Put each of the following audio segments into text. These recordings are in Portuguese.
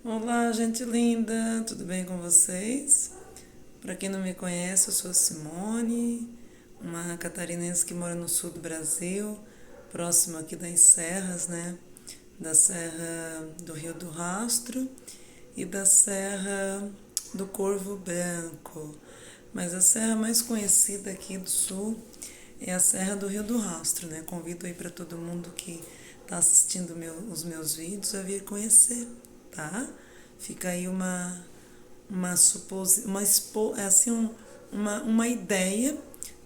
Olá, gente linda, tudo bem com vocês? Para quem não me conhece, eu sou Simone, uma catarinense que mora no sul do Brasil, próximo aqui das serras, né? Da Serra do Rio do Rastro e da Serra do Corvo Branco. Mas a serra mais conhecida aqui do sul é a Serra do Rio do Rastro, né? Convido aí para todo mundo que está assistindo os meus vídeos a vir conhecer, tá? Fica aí uma ideia,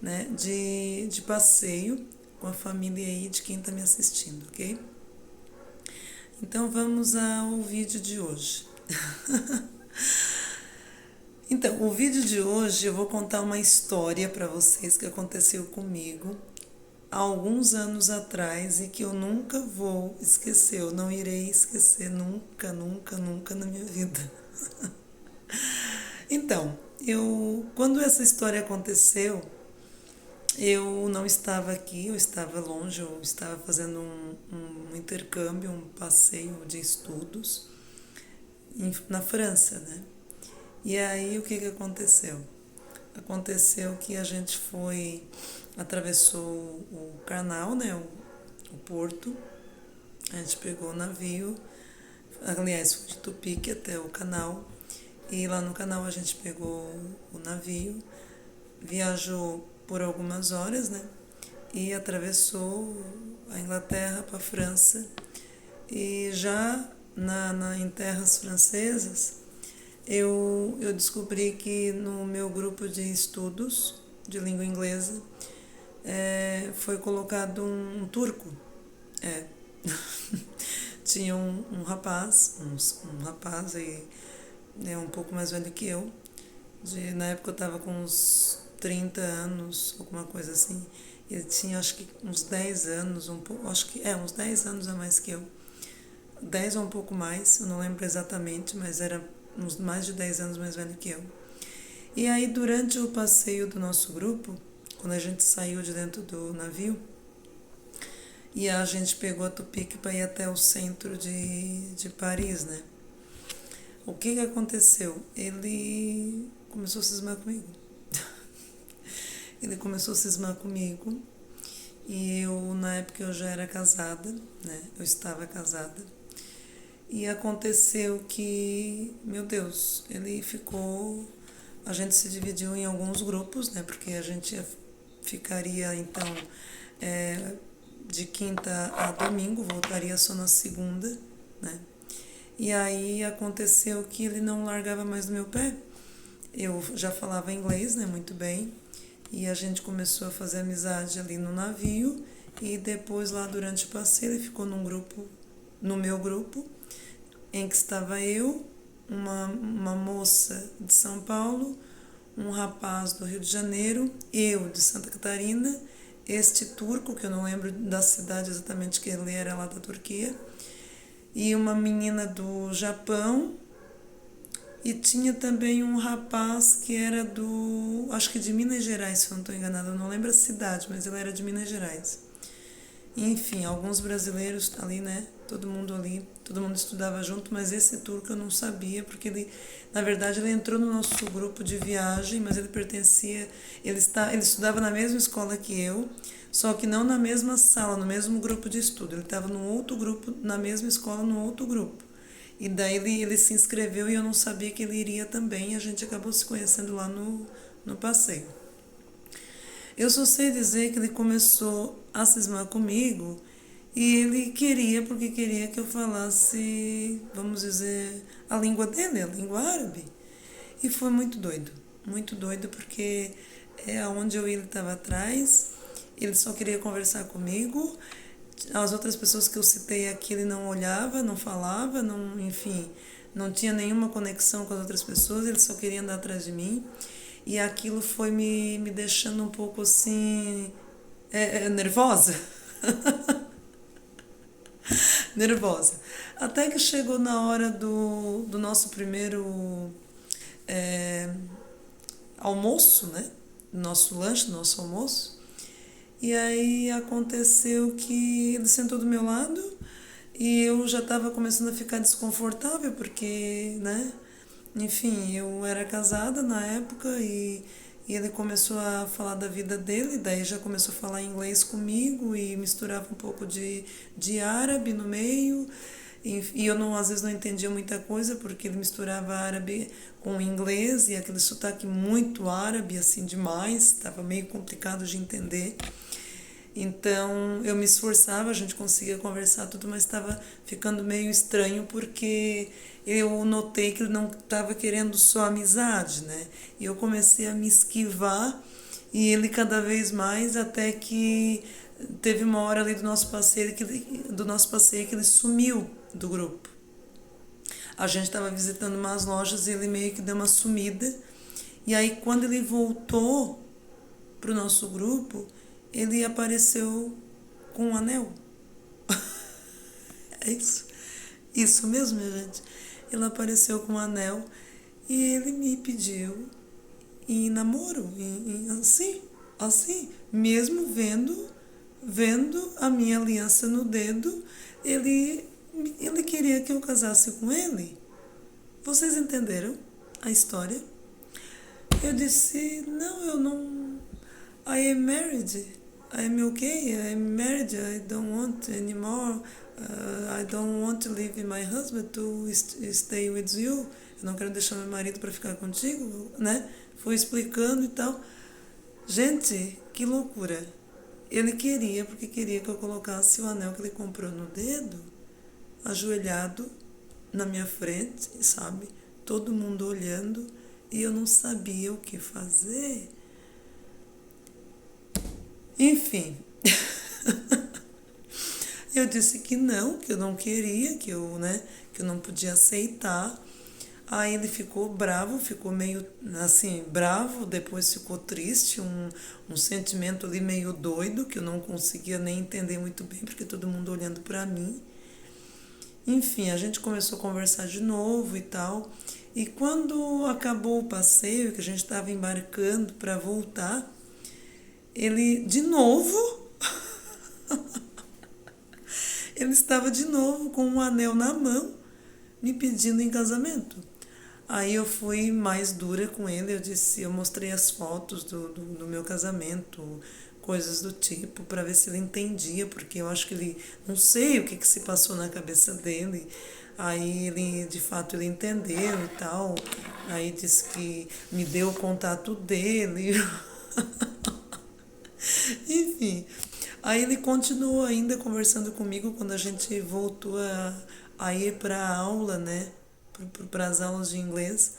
né, de passeio com a família aí de quem está me assistindo, ok? Então vamos ao vídeo de hoje. Então, o vídeo de hoje eu vou contar uma história para vocês que aconteceu comigo há alguns anos atrás e que eu nunca vou esquecer, eu não irei esquecer nunca, nunca, nunca na minha vida. Então, quando essa história aconteceu, eu não estava aqui, eu estava longe, eu estava fazendo um intercâmbio, um passeio de estudos na França, né? E aí o que que aconteceu? Aconteceu que a gente atravessou o canal, né? O porto, a gente pegou o navio, aliás, foi de Tupique até o canal, e lá no canal a gente pegou o navio, viajou por algumas horas, né? E atravessou a Inglaterra para a França. E já em terras francesas, eu descobri que no meu grupo de estudos de língua inglesa foi colocado um turco. É. Tinha um rapaz, um rapaz aí, né, um pouco mais velho que eu. Na época eu estava com uns 30 anos, alguma coisa assim. Ele tinha acho que uns 10 anos, uns 10 anos a mais que eu. 10 ou um pouco mais, eu não lembro exatamente, mas era uns mais de 10 anos mais velho que eu. E aí, durante o passeio do nosso grupo, quando a gente saiu de dentro do navio, e a gente pegou a Tupique para ir até o centro de Paris, né? O que que aconteceu? Ele começou a cismar comigo. Ele começou a cismar comigo e na época eu já era casada, né? Eu estava casada. E aconteceu que, meu Deus, a gente se dividiu em alguns grupos, né? Porque a gente ficaria, então, é, de quinta a domingo, voltaria só na segunda, né? E aí aconteceu que ele não largava mais do meu pé. Eu já falava inglês, né, muito bem, e a gente começou a fazer amizade ali no navio, e depois lá durante o passeio ele ficou no meu grupo, em que estava eu, uma moça de São Paulo, um rapaz do Rio de Janeiro, eu de Santa Catarina, este turco, que eu não lembro da cidade exatamente que ele era lá da Turquia, e uma menina do Japão, e tinha também um rapaz que era acho que de Minas Gerais, se eu não estou enganada, eu não lembro a cidade, mas ele era de Minas Gerais. Enfim, alguns brasileiros ali, né? Todo mundo ali, todo mundo estudava junto, mas esse turco eu não sabia, porque na verdade, ele entrou no nosso grupo de viagem, mas ele estudava na mesma escola que eu, só que não na mesma sala, no mesmo grupo de estudo. Ele estava num outro grupo, na mesma escola, no outro grupo. E daí ele se inscreveu e eu não sabia que ele iria também, e a gente acabou se conhecendo lá no passeio. Eu só sei dizer que ele começou a cismar comigo e ele porque queria que eu falasse, vamos dizer, a língua dele, a língua árabe. E foi muito doido porque aonde eu ia ele estava atrás, ele só queria conversar comigo. As outras pessoas que eu citei aqui ele não olhava, não falava, não, enfim, não tinha nenhuma conexão com as outras pessoas, ele só queria andar atrás de mim. E aquilo foi me deixando um pouco assim, nervosa. Nervosa. Até que chegou na hora do nosso primeiro é, almoço, né? Nosso lanche, nosso almoço. E aí aconteceu que ele sentou do meu lado E eu já estava começando a ficar desconfortável porque, né? Enfim, eu era casada na época e ele começou a falar da vida dele, daí já começou a falar inglês comigo e misturava um pouco de árabe no meio. E eu não, às vezes não entendia muita coisa porque ele misturava árabe com inglês e aquele sotaque muito árabe, assim, demais, estava meio complicado de entender. Então eu me esforçava, a gente conseguia conversar tudo, mas estava ficando meio estranho porque eu notei que ele não estava querendo só amizade, né? E eu comecei a me esquivar e ele cada vez mais até que teve uma hora ali do nosso passeio que ele sumiu do grupo. A gente estava visitando umas lojas e ele meio que deu uma sumida. E aí quando ele voltou pro nosso grupo, ele apareceu com um anel. É isso. Isso mesmo, minha gente. Ele apareceu com um anel e ele me pediu em namoro, assim, assim, mesmo vendo a minha aliança no dedo, ele ele queria que eu casasse com ele. Vocês entenderam a história? Eu disse, não, eu não. I am married. I am okay. I am married. I don't want anymore. I don't want to leave my husband to stay with you. Eu não quero deixar meu marido para ficar contigo, né? Fui explicando e tal. Gente, que loucura. Ele queria, porque queria que eu colocasse o anel que ele comprou no dedo, ajoelhado na minha frente, sabe? Todo mundo olhando e eu não sabia o que fazer. Enfim, eu disse que eu não queria, que eu não podia aceitar. Aí ele ficou bravo, ficou meio assim, bravo, depois ficou triste, um sentimento ali meio doido, que eu não conseguia nem entender muito bem, porque todo mundo olhando para mim. Enfim, a gente começou a conversar de novo e tal. E quando acabou o passeio, que a gente estava embarcando para voltar, ele de novo, ele estava de novo com um anel na mão, me pedindo em casamento. Aí eu fui mais dura com ele, eu mostrei as fotos do meu casamento, coisas do tipo, para ver se ele entendia, porque eu acho que ele, não sei o que se passou na cabeça dele. Aí ele, de fato, ele entendeu e tal. Aí disse que me deu o contato dele. Enfim, aí ele continuou ainda conversando comigo quando a gente voltou a ir para a aula, né? Para as aulas de inglês.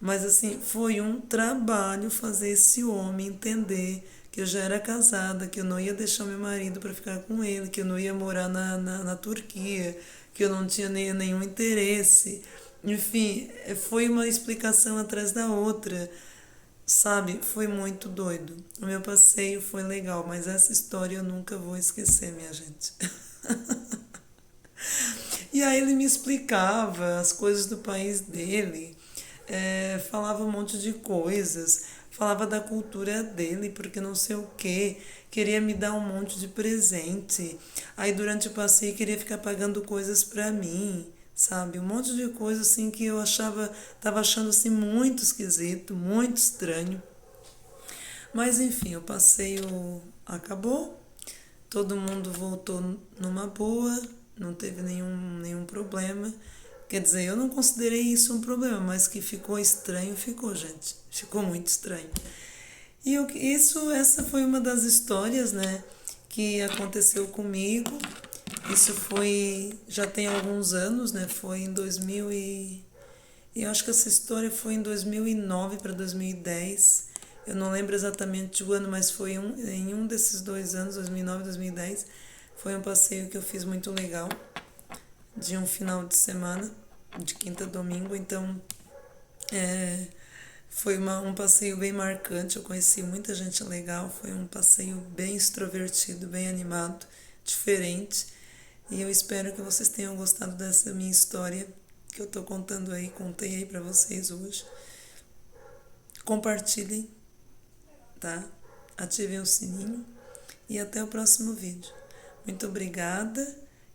Mas assim, foi um trabalho fazer esse homem entender que eu já era casada, que eu não ia deixar meu marido para ficar com ele, que eu não ia morar na Turquia, que eu não tinha nenhum interesse. Enfim, foi uma explicação atrás da outra. Sabe, foi muito doido. O meu passeio foi legal, mas essa história eu nunca vou esquecer, minha gente. E aí ele me explicava as coisas do país dele, falava um monte de coisas, falava da cultura dele, porque não sei o quê, queria me dar um monte de presente. Aí durante o passeio queria ficar pagando coisas pra mim, sabe? Um monte de coisa assim que eu tava achando assim muito esquisito, muito estranho. Mas enfim, o passeio acabou, todo mundo voltou numa boa, não teve nenhum problema. Quer dizer, eu não considerei isso um problema, mas que ficou estranho, ficou, gente. Ficou muito estranho. Essa foi uma das histórias, né, que aconteceu comigo. Isso foi, já tem alguns anos, né, foi em 2000 e eu acho que essa história foi em 2009 para 2010. Eu não lembro exatamente o ano, mas foi em um desses 2 anos, 2009 e 2010. Foi um passeio que eu fiz muito legal, de um final de semana, de quinta a domingo. Então, é, foi um passeio bem marcante. Eu conheci muita gente legal. Foi um passeio bem extrovertido, bem animado, diferente. E eu espero que vocês tenham gostado dessa minha história que eu tô contando aí, contei aí pra vocês hoje. Compartilhem, tá? Ativem o sininho e até o próximo vídeo. Muito obrigada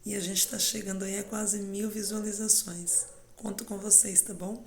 E a gente está chegando aí a quase 1.000 visualizações. Conto com vocês, tá bom?